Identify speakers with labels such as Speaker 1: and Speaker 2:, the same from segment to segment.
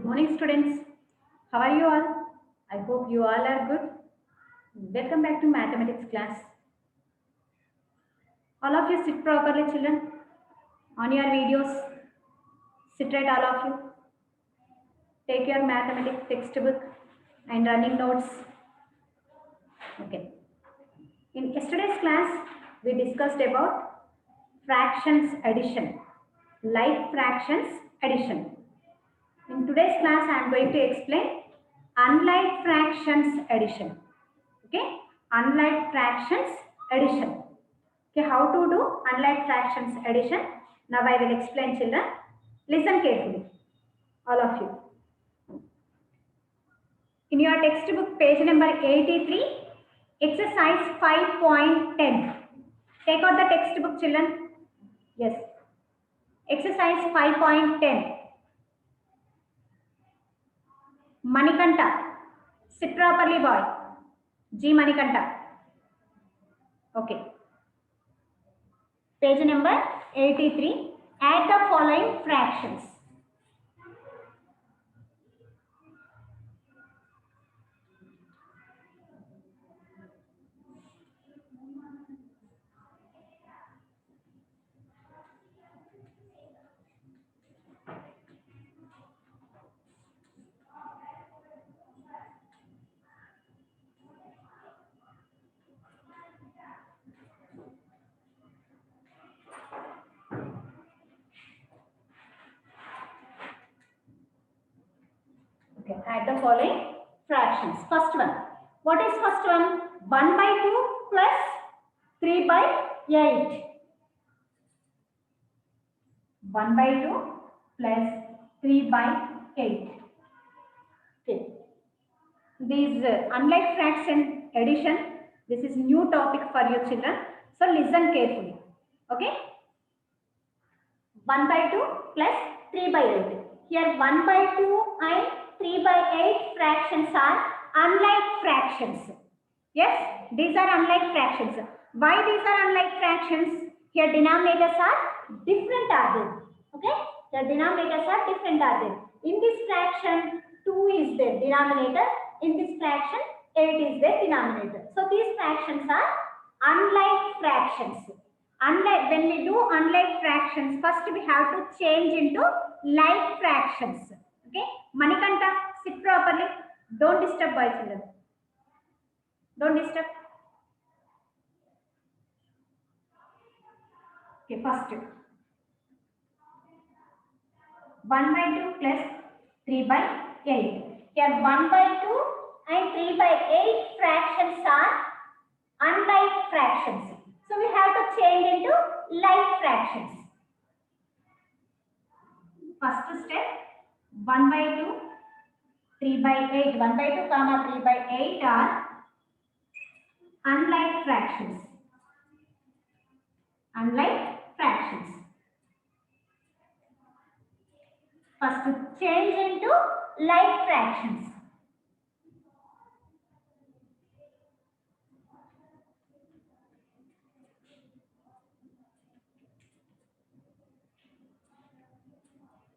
Speaker 1: Good morning, students. How are you all? I hope you all are good. Welcome back to mathematics class. All of you sit properly, children, on your videos. Sit right, all of you. Take your mathematics textbook and running notes. Okay. In yesterday's class, we discussed about fractions addition, like fractions addition. In today's class, I am going to explain unlike fractions addition. Okay, unlike fractions addition. Okay, how to do unlike fractions addition? Now I will explain, children. Listen carefully, all of you. In your textbook, page number 83, exercise 5.10. Take out the textbook, children. Yes. Exercise 5.10. Manikanta. Sit properly, boy. G. Manikanta. Okay. Page number 83. Add the following fractions. Okay, add the following fractions. First one. What is first one? 1 by 2 plus 3 by 8. 1 by 2 plus 3 by 8. Okay. These unlike fraction addition, this is new topic for you children. So listen carefully. Okay. 1 by 2 plus 3 by 8. Here 1 by 2 and 3 by 8 fractions are unlike fractions. Yes, these are unlike fractions. Why these are unlike fractions? Here denominators are different are there. Okay, the denominators are different are there. In this fraction, 2 is the denominator. In this fraction, 8 is the denominator. So these fractions are unlike fractions. Unlike, when we do unlike fractions, first we have to change into like fractions. Okay, Manikanta, sit properly. Don't disturb boy children. Don't disturb. Okay, first 1 by 2 plus 3 by 8. Here 1 by 2 and 3 by 8 fractions are unlike fractions. So we have to change into like fractions. First step, 1 by 2, 3 by 8. 1 by 2 comma 3 by 8 are unlike fractions. Unlike fractions. First change into like fractions.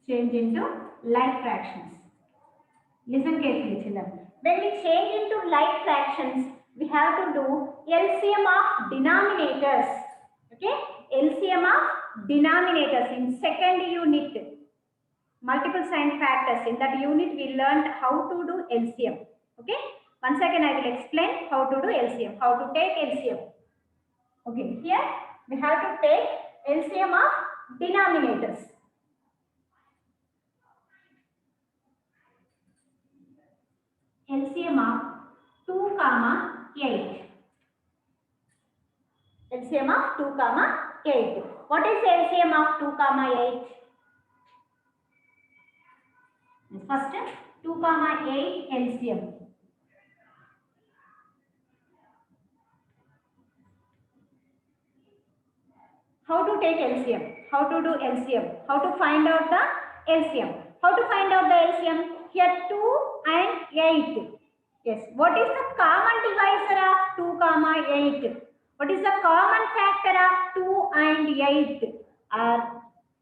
Speaker 1: Change into like fractions. Listen carefully, children. When we change into like fractions, we have to do LCM of denominators. Okay? LCM of denominators in second unit. Multiple sign factors. In that unit, we learned how to do LCM. Okay? Once again, I will explain how to do LCM. How to take LCM. Okay. Here, we have to take LCM of denominators. LCM of 2 comma 8. LCM of 2 comma 8. What is LCM of 2 comma 8? First 2 comma 8 LCM. How to take LCM? How to do LCM? How to find out the LCM? How to find out the LCM? Here 2 and 8. Yes. What is the common divisor of 2 comma 8? What is the common factor of 2 and 8?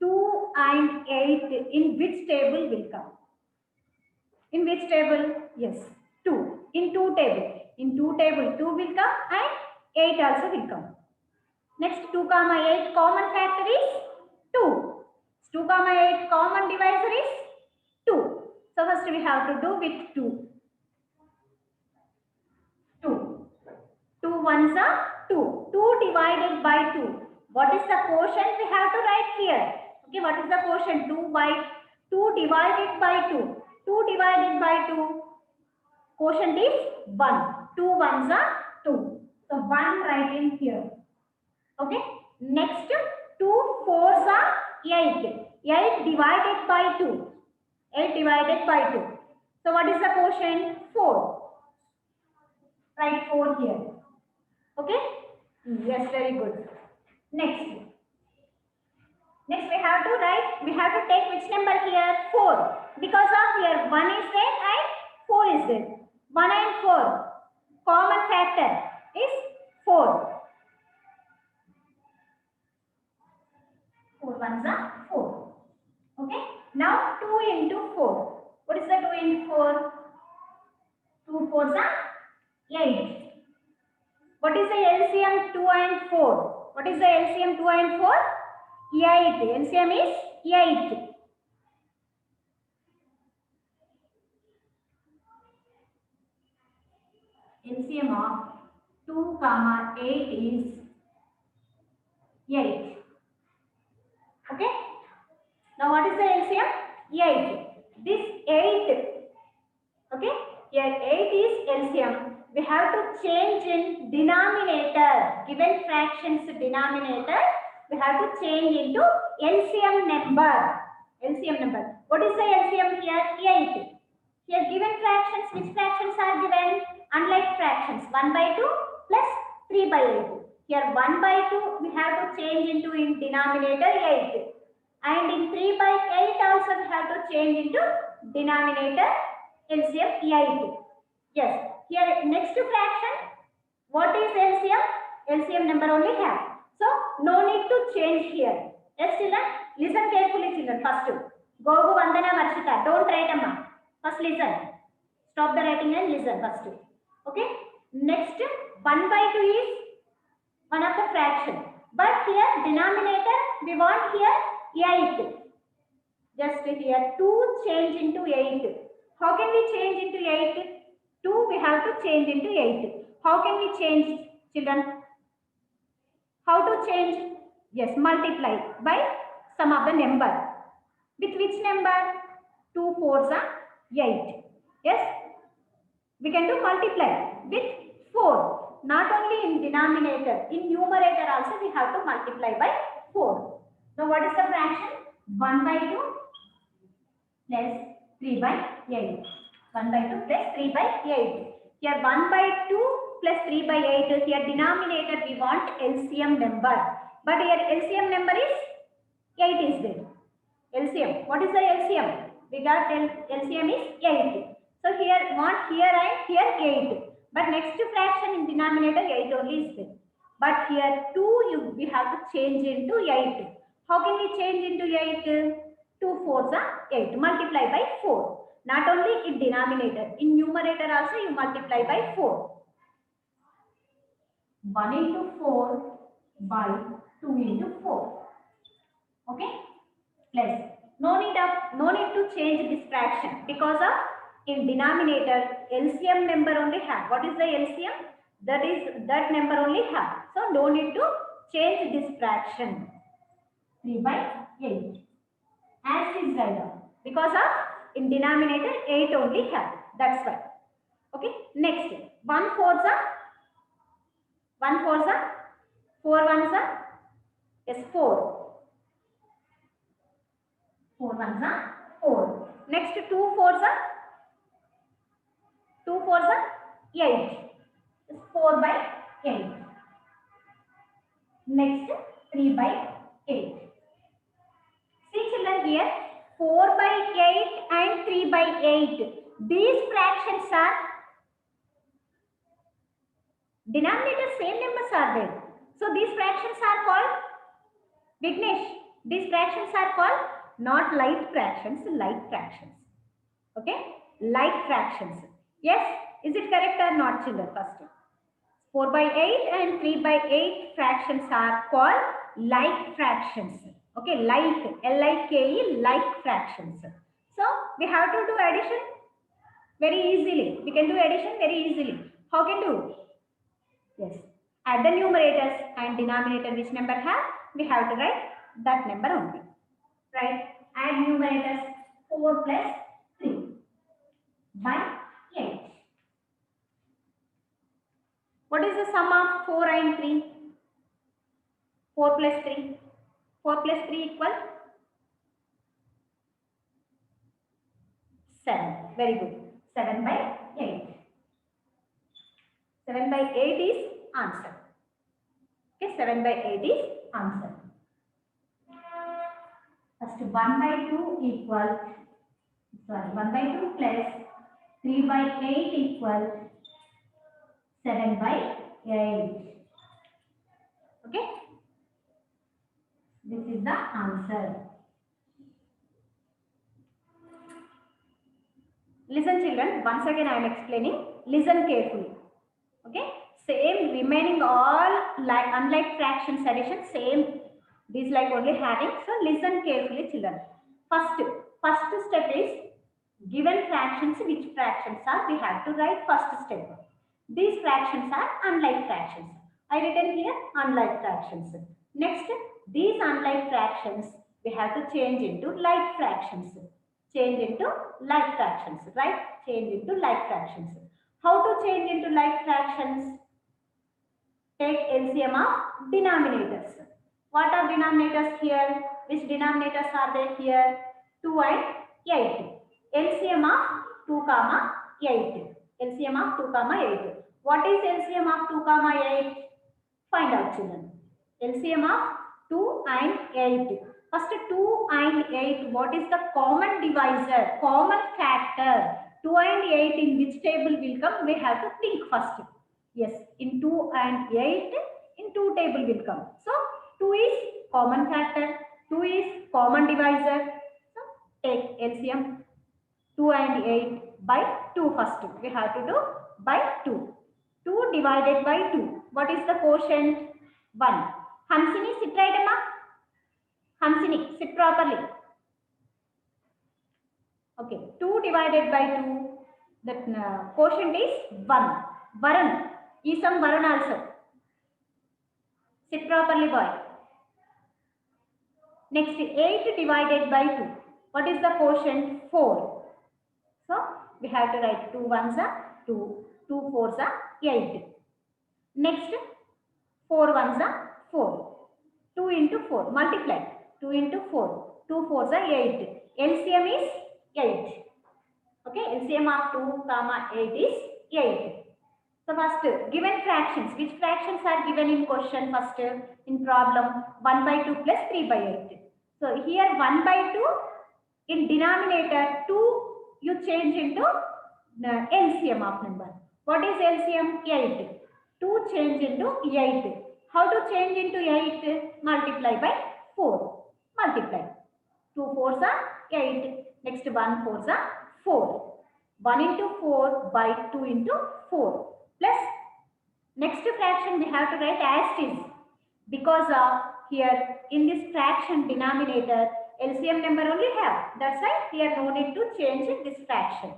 Speaker 1: 2 and 8 in which table will come? In which table? Yes, 2. In 2 table. In 2 table 2 will come and 8 also will come. Next 2 comma 8 common factor is 2. 2 comma 8 common divisor is 2. So first we have to do with 2. 2. 2 ones are 2. 2 divided by 2. What is the quotient we have to write here? Okay, what is the quotient? 2 divided by 2. 2 divided by 2. Quotient is 1. 2 ones are 2. So 1 write in here. Okay. Next 2 fours are 8. 8 divided by 2. 8 divided by 2. So what is the quotient? 4. Write 4 here. Okay. Yes, very good. Next we have to take which number here? 4. Because of here 1 is there and 4 is there. 1 and 4. Common factor is 4. 4 ones are 4. Okay. Now 2 into 4. What is the 2 into 4? 2 fours are 8. What is the LCM 2 and 4? What is the LCM 2 and 4? 8. LCM is 8. LCM of 2 comma 8 is 8. Okay. Now what is the LCM? 8. This 8. Okay. Here 8 is LCM. We have to change in denominator. Given fractions denominator, we have to change into LCM number. LCM number. What is the LCM here? 8. Here given fractions, which fractions are given? Unlike fractions, 1 by 2 plus 3 by 8. Here 1 by 2 we have to change into in denominator 8. And in 3 by 8 also we have to change into denominator LCM 8. Yes. Here next fraction, what is LCM? LCM number only have. So no need to change here. Yes, children. Listen carefully, children. First, Gogu Vandana Varshita. Don't write amma. First listen. Stop the writing and listen first. Okay. Next, 1 by 2 is one of the fraction. But here denominator we want here 8. Just here 2 change into 8. How can we change into 8? 2 we have to change into 8. How can we change, children? How to change? Yes, multiply by sum of the number. With which number? 2 fours are 8. Yes? We can do multiply with 4. Not only in denominator, in numerator also we have to multiply by 4. Now what is the fraction? 1 by 2 plus 3 by 8. 1 by 2 plus 3 by 8. Here 1 by 2 plus 3 by 8. Here denominator we want LCM number. But here LCM number is 8 is there. LCM. What is the LCM? We got LCM is 8. So here want here and here 8. But next fraction in denominator 8 only is there. But here 2 we have to change into 8. How can we change into 8? 2 fours are 8. Multiply by 4. Not only in denominator, in numerator also you multiply by 4. 1 into 4 by 2 into 4. Okay? Plus no need to change this fraction because of in denominator LCM number only have. What is the LCM? That number only have. So no need to change this fraction. 3 by 8. As is right now. Because of in denominator 8 only have. That's why. Okay. Next 1 fours are 4 ones are yes 4. 4 ones are 4. Next 2 fours are 8. It's 4 by 8. Next 3 by 8. See children here 4 by 8 and 3 by 8. These fractions are denominator same numbers are there. So these fractions are called Vignesh. These fractions are called not light fractions, light fractions. Okay. like fractions. Yes, is it correct or not, children? First, 4 by 8 and 3 by 8 fractions are called like fractions. Okay, like, L-I-K-E, like fractions. So we have to do addition very easily. We can do addition very easily. How can do? Yes, add the numerators and denominator which number have, we have to write that number only. Right, add numerators 4 plus 3 by 8. What is the sum of 4 and 3? 4 plus 3. 4 plus 3 equal 7. Very good. 7 by 8. 7 by 8 is answer. Okay, 7 by 8 is answer. First 1 by 2 equal, 1 by 2 plus 3 by 8 equal 7 by 8. Okay, this is the answer. Listen children, once again I am explaining. Listen carefully. Okay, same remaining all like unlike fractions addition, same these like only having. So listen carefully children. First step is given fractions, which fractions are, we have to write first step. These fractions are unlike fractions. I written here unlike fractions. Next, these unlike fractions we have to change into like fractions. Change into like fractions, right? Change into like fractions. How to change into like fractions? Take LCM of denominators. What are denominators here? Which denominators are there here? 2 and 8. LCM of 2 comma 8. LCM of 2 comma 8. What is LCM of 2 comma 8? Find out children. LCM of 2 and 8. First 2 and 8. What is the common divisor? Common factor. 2 and 8 in which table will come? We have to think first. Yes, in 2 and 8 in 2 table will come. So 2 is common factor. 2 is common divisor. So take LCM 2 and 8 by 2 first. We have to do by 2. 2 divided by 2. What is the quotient? 1. Hamsini, sit right, Amma. Hamsini, sit properly. Okay, 2 divided by 2. The quotient is 1. Varun. Isam Varun also. Sit properly, boy. Next, 8 divided by 2. What is the quotient? 4. So, we have to write 2 ones are 2. 2 fours are 8. Next, 4 ones are 4. 2 into 4. Multiply. 2 into 4. 2 fours are 8. LCM is 8. Okay, LCM of 2 comma 8 is 8. So first, given fractions. Which fractions are given in question first? In problem 1 by 2 plus 3 by 8. So here 1 by 2 in denominator 2 you change into LCM of number. What is LCM? 8. 2 change into 8. How to change into 8? Multiply by 4. Multiply. 2 fours are 8. Next 1 fours are 4. 1 into 4 by 2 into 4. Plus next fraction we have to write as is, because here in this fraction denominator LCM number only have. That's why here no need to change this fraction.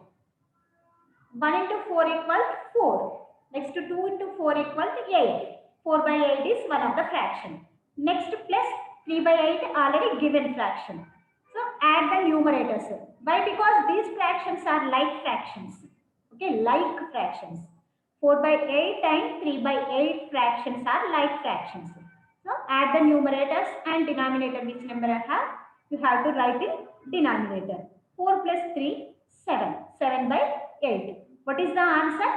Speaker 1: 1 into 4 equals 4. Next 2 into 4 equals 8. 4 by 8 is one of the fraction. Next plus 3 by 8 already given fraction. So add the numerators. Why? Because these fractions are like fractions. Okay, like fractions. 4 by 8 and 3 by 8 fractions are like fractions. So add the numerators and denominator which number I have. You have to write in denominator. 4 plus 3, 7. 7 by 8. What is the answer?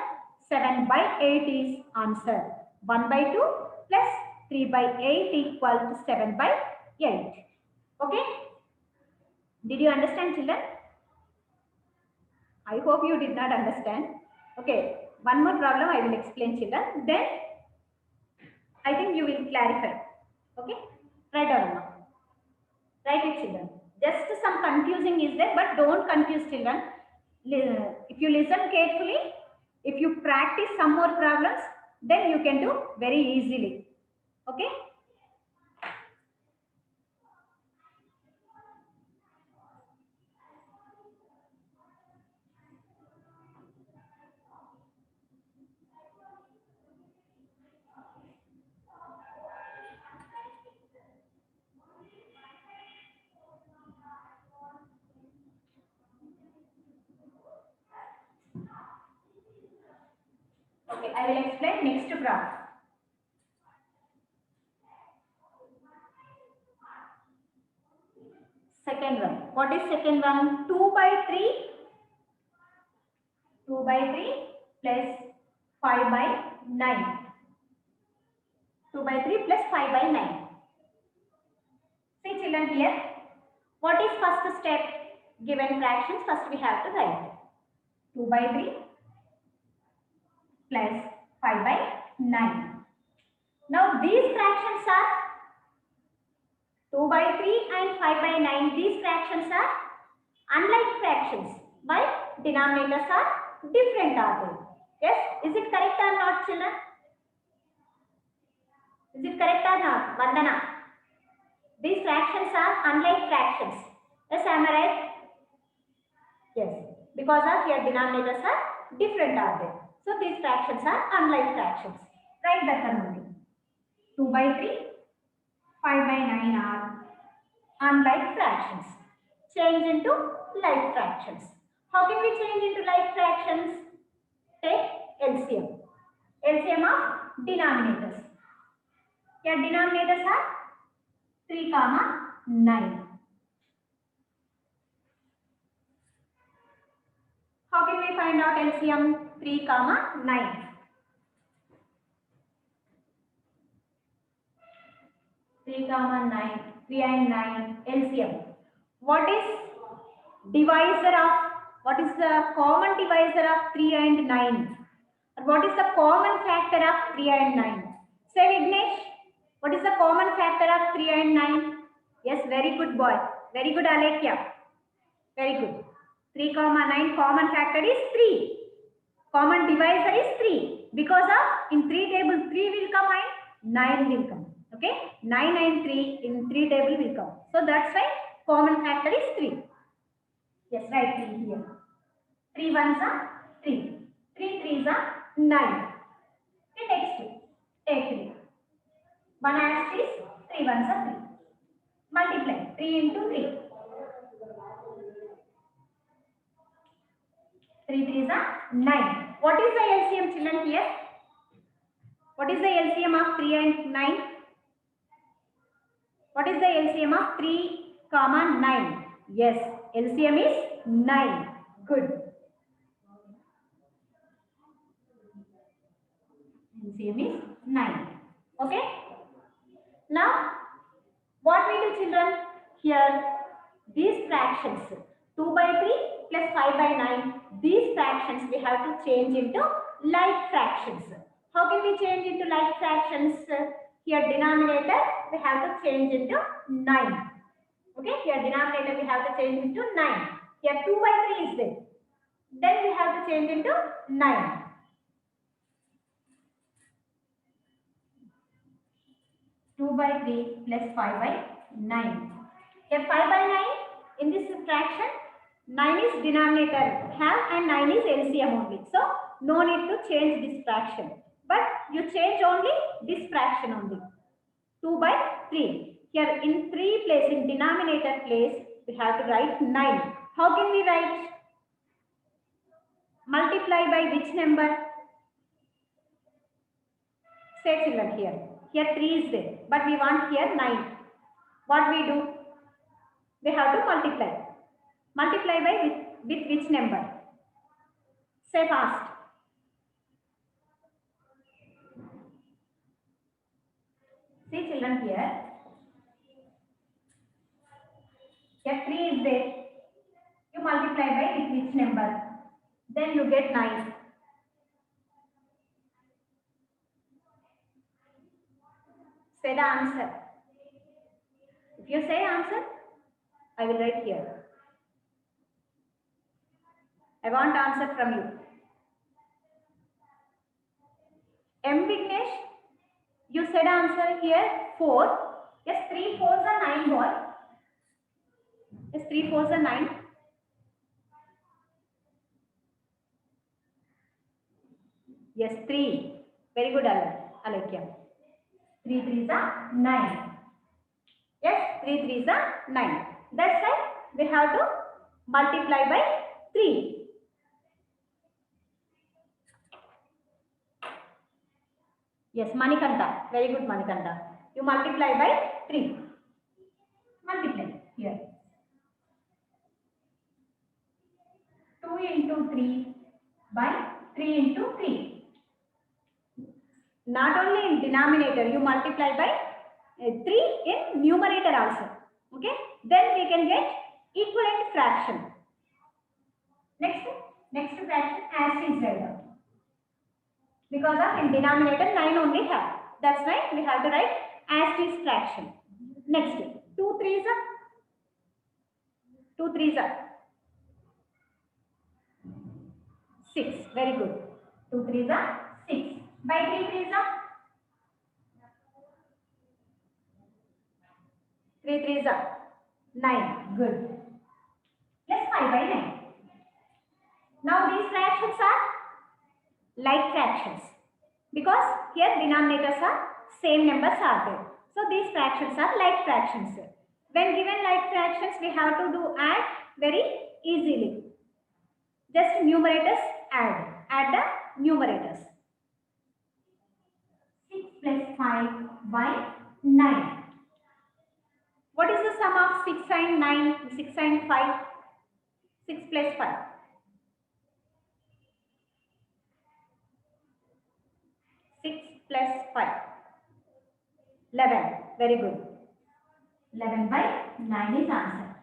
Speaker 1: 7 by 8 is answer. 1 by 2 plus 3 by 8 equal to 7 by 8. Okay? Did you understand, children? I hope you did not understand. Okay. One more problem I will explain, children. Then I think you will clarify. Okay? Write down now. Write it, children. Just some confusing is there, but don't confuse, children. if you listen carefully, if you practice some more problems, then you can do very easily. Okay. Okay, I will explain next graph. Second one. What is second one? 2 by 3. 2 by 3 plus 5 by 9. 2 by 3 plus 5 by 9. See children here. What is first step? Given fractions, first we have to write 2 by 3 plus 5 by 9. Now these fractions are 2 by 3 and 5 by 9. These fractions are unlike fractions. Why? Denominators are different, are they? Yes? Is it correct or not, children? Is it correct or not? Vandana. These fractions are unlike fractions. Yes, am I right? Yes. Because of your denominators are different, are they? So these fractions are unlike fractions. Write that one only. 2 by 3, 5 by 9 are unlike fractions. Change into like fractions. How can we change into like fractions? Take LCM. LCM of denominators. Your denominators are 3, 9. How can we find out LCM 3, 9? 3, 9, 3 and 9 LCM. What is divisor of, what is the common divisor of 3 and 9? And what is the common factor of 3 and 9? Say Vignesh, what is the common factor of 3 and 9? Yes, very good boy. Very good Alekia. Very good. 3, 9 common factor is 3. Common divisor is 3. Because of in 3 table 3 will come and 9 will come. Okay. 9 and 3 in 3 table will come. So that's why common factor is 3. Yes, write 3 here. 3 ones are 3. 3 threes are 9. Okay, next. Take 3. 1 as is 3 ones are 3. Multiply 3 into 3. 3 threes are 9. What is the LCM, children, here? What is the LCM of 3 and 9? What is the LCM of 3, 9? Yes, LCM is 9. Good. LCM is 9. Okay. Now, what we do, children? Here, these fractions 2 by 3 plus 5 by 9. These fractions we have to change into like fractions. How can we change into like fractions? Here denominator we have to change into 9. Okay, here denominator we have to change into 9. Here 2 by 3 is there. Then we have to change into 9. Two by 3 plus 5 by 9. Here 5 by 9 in this fraction 9 is denominator have and 9 is LCM only. So no need to change this fraction. But you change only this fraction only. 2 by 3. Here in 3 place, in denominator place, we have to write 9. How can we write? Multiply by which number? Say children here. Here 3 is there. But we want here 9. What we do? We have to multiply. Multiply by with which number? Say fast. See children here. Here 3 is there. You multiply by with which number? Then you get 9. Say the answer. If you say answer, I will write here. I want answer from you. M. Vignesh, you said answer here 4. Yes, 3 4s are 9 boy. Yes, 3 4s are 9. Yes, 3. Very good, Alekia. 3 3s are 9. Yes, 3 3s are 9. That's why we have to multiply by 3. Yes, Manikanta. Very good, Manikanta. You multiply by 3. Multiply here. 2 into 3 by 3 into 3. Not only in denominator, you multiply by 3 in numerator also. Okay. Then we can get equivalent fraction. Next fraction as is right. Because of in denominator 9 only have. That's why we have to write as is fraction. Next, 2 3s are 2 3s are 6. Very good. 2 3s are 6. By 3 3s are 3 3s are 9. Good. Plus 5 by 9. Now these fractions are like fractions because here denominators are same numbers are there. So these fractions are like fractions. When given like fractions, we have to do add very easily. Just numerators add the numerators. 6 plus 5 by 9. What is the sum of 6 and 9? 6 and 5? 6 plus 5. 6 plus 5. 11. Very good. 11 by 9 is answer.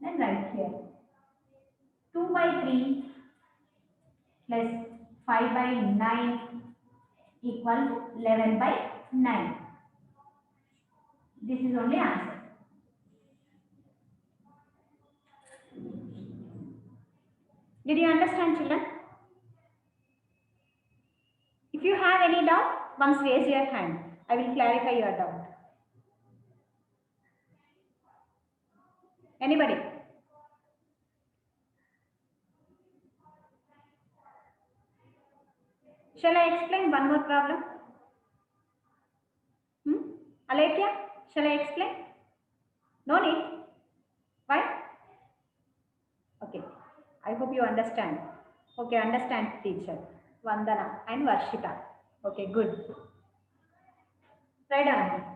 Speaker 1: Then write here. 2 by 3 plus 5 by 9 equal to 11 by 9. This is only answer. Did you understand, children? If you have any doubt, once raise your hand. I will clarify your doubt. Anybody? Shall I explain one more problem? Alekia, shall I explain? No need. Why? Okay. I hope you understand. Okay, understand, teacher. Vandana and Varshita. Okay, good. Write down.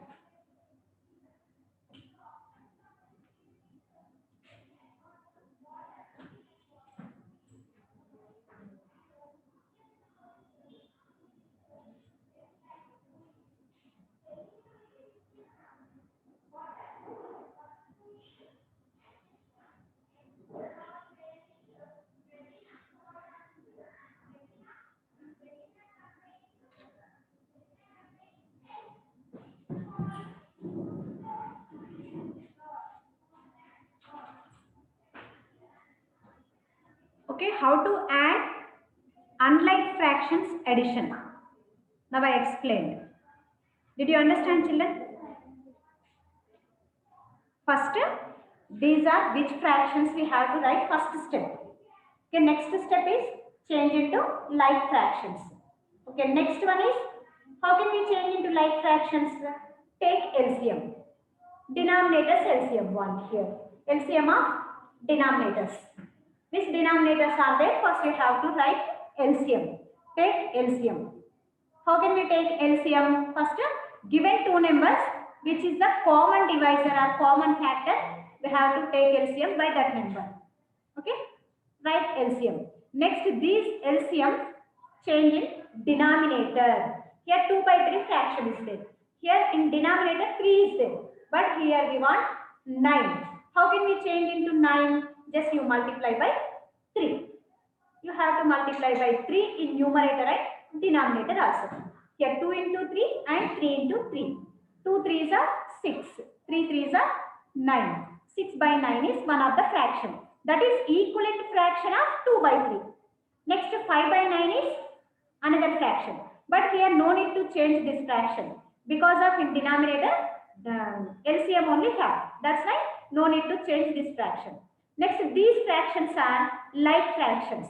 Speaker 1: Okay, how to add unlike fractions addition. Now I explained. Did you understand, children? First, these are which fractions we have to write first step. Okay, next step is change into like fractions. Okay, next one is how can we change into like fractions? Take LCM. Denominators LCM one here. LCM of denominators. Which denominators are there? First we have to write LCM. Take LCM. How can we take LCM? First, given two numbers, which is the common divisor or common factor, we have to take LCM by that number. Okay? Write LCM. Next, these LCM change in denominator. Here 2 by 3 fraction is there. Here in denominator 3 is there. But here we want 9. How can we change into 9? Just you multiply by 3. You have to multiply by 3 in numerator and denominator also. Here 2 into 3 and 3 into 3. 2 3s are 6. 3 3s are 9. 6 by 9 is one of the fraction. That is equivalent fraction of 2 by 3. Next 5 by 9 is another fraction. But here no need to change this fraction because of in denominator the LCM only have. That's why no need to change this fraction. Next, these fractions are like fractions.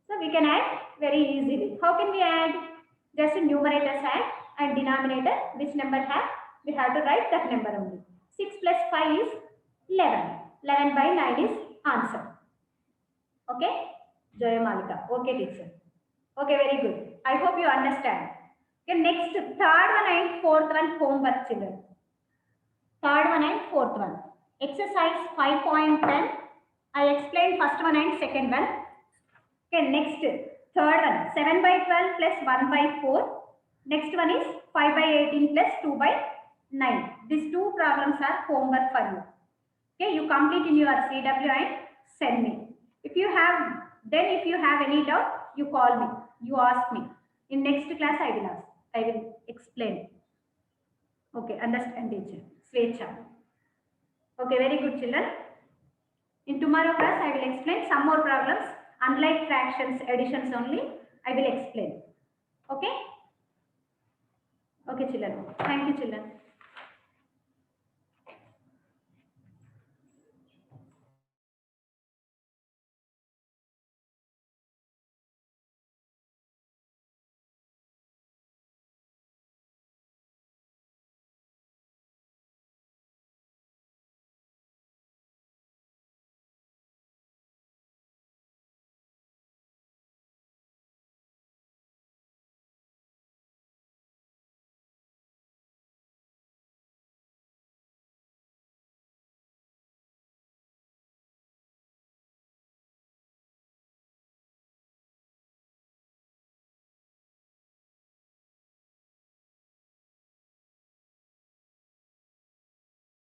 Speaker 1: So we can add very easily. How can we add? Just numerator add and denominator which number have, we have to write that number only. 6 plus 5 is 11. 11 by 9 is answer. Okay, Jaya Malika. Okay, teacher. Okay, very good. I hope you understand. Okay, next, third one and fourth one homework, children. Third one and fourth one. Exercise 5.10. I explained first one and second one. Okay, next, third one, 7 by 12 plus 1 by 4. Next one is 5 by 18 plus 2 by 9. These two problems are homework for you. Okay, you complete in your CW and send me. If you have any doubt, you call me, you ask me. In next class, I will explain. Okay, understand, teacher. Svecha. Okay, very good, children. In tomorrow class, I will explain some more problems. Unlike fractions, additions only, I will explain. Okay? Okay, children. Thank you, children.